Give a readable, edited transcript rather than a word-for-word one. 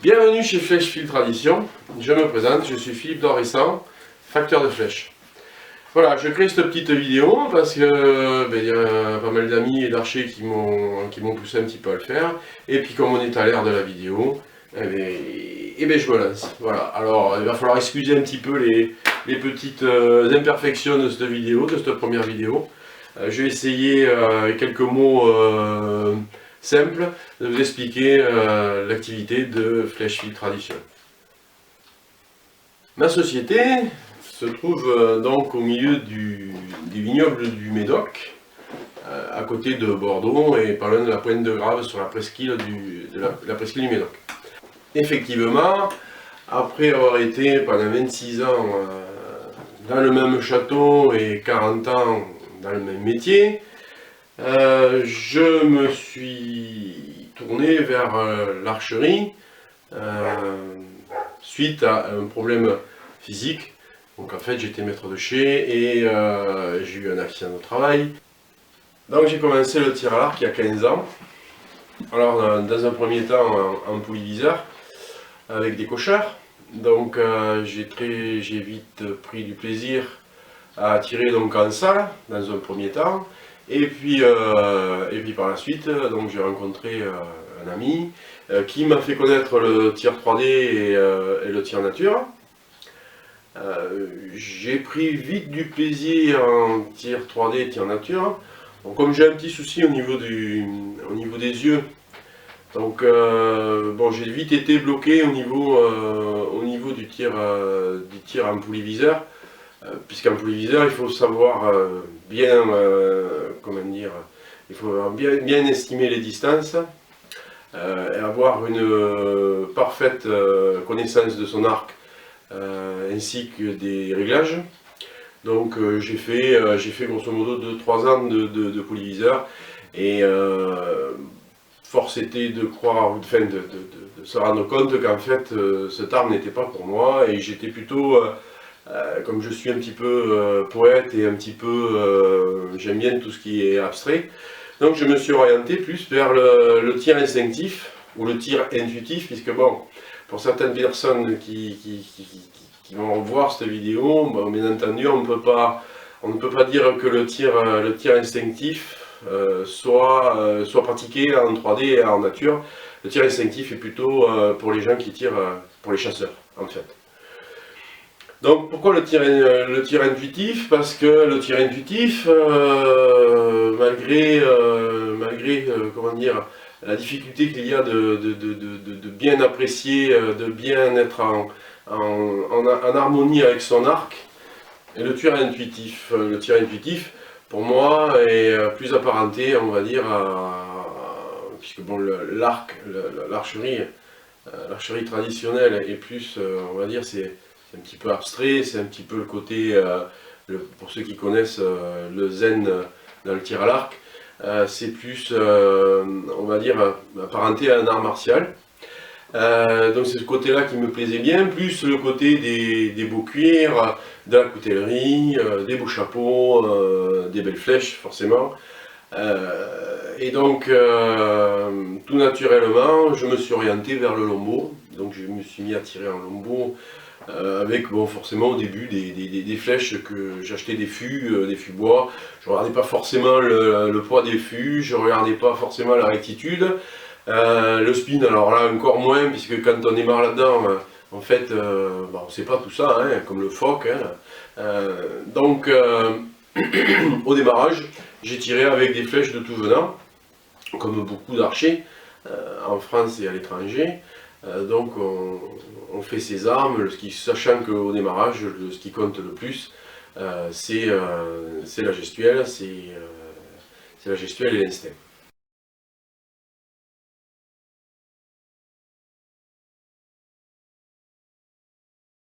Bienvenue chez Flèche Fil Tradition. Je me présente, je suis Philippe Dorressan, facteur de flèches. Voilà, je crée cette petite vidéo parce que il y a pas mal d'amis et d'archers qui m'ont poussé un petit peu à le faire. Et puis comme on est à l'ère de la vidéo, je me lance. Voilà, alors il va falloir excuser un petit peu les petites imperfections de cette vidéo, de cette première vidéo. Je vais essayer avec quelques mots simple de vous expliquer l'activité de Flèche Fil Tradition. Ma société se trouve donc au milieu des vignobles du Médoc, à côté de Bordeaux et pas loin de la Pointe de Grave sur la presqu'île du Médoc. Effectivement, après avoir été pendant 26 ans dans le même château et 40 ans dans le même métier, je me suis tourné vers l'archerie suite à un problème physique. Donc en fait j'étais maître de chais et j'ai eu un accident de travail. Donc j'ai commencé le tir à l'arc il y a 15 ans. Alors dans un premier temps en pouliviseur avec des cochères. Donc j'ai vite pris du plaisir à tirer donc en salle dans un premier temps. Et puis par la suite, donc j'ai rencontré un ami qui m'a fait connaître le tir 3D et le tir nature. J'ai pris vite du plaisir en tir 3D et tir nature. Donc comme j'ai un petit souci au niveau des yeux, donc bon, j'ai vite été bloqué au niveau du tir en pouliviseur. Puisqu'en pouliviseur, il faut savoir comment dire, il faut bien estimer les distances et avoir une parfaite connaissance de son arc ainsi que des réglages. Donc j'ai fait grosso modo 2-3 ans de pouliviseur et force était de croire, enfin de se rendre compte qu'en fait cette arme n'était pas pour moi et j'étais plutôt comme je suis un petit peu poète et un petit peu j'aime bien tout ce qui est abstrait, donc je me suis orienté plus vers le tir instinctif ou le tir intuitif, puisque bon, pour certaines personnes qui vont voir cette vidéo, bon, bien entendu on ne peut pas dire que le tir instinctif soit pratiqué en 3D et en nature. Le tir instinctif est plutôt pour les gens qui tirent, pour les chasseurs en fait. Donc pourquoi le tir intuitif? Parce que le tir intuitif, malgré comment dire, la difficulté qu'il y a de bien apprécier, de bien être en harmonie avec son arc, et le tir intuitif pour moi est plus apparenté, on va dire, puisque bon, l'archerie traditionnelle est plus, on va dire, c'est un petit peu abstrait, c'est un petit peu le côté, pour ceux qui connaissent le zen dans le tir à l'arc, c'est plus, on va dire, apparenté à un art martial. Donc c'est ce côté-là qui me plaisait bien, plus le côté des beaux cuirs, de la coutellerie, des beaux chapeaux, des belles flèches forcément. Et donc tout naturellement, je me suis orienté vers le lombo, donc je me suis mis à tirer en lombo. Avec bon, forcément au début des flèches que j'achetais des fûts bois. Je ne regardais pas forcément le poids des fûts, je ne regardais pas forcément la rectitude. Le spin, alors là encore moins, puisque quand on démarre là-dedans, en fait, on ne sait pas tout ça, hein, comme le phoque. Hein. Donc au démarrage, j'ai tiré avec des flèches de tout venant, comme beaucoup d'archers en France et à l'étranger. Donc on fait ses armes, sachant qu'au démarrage, ce qui compte le plus, c'est la gestuelle, et l'instinct.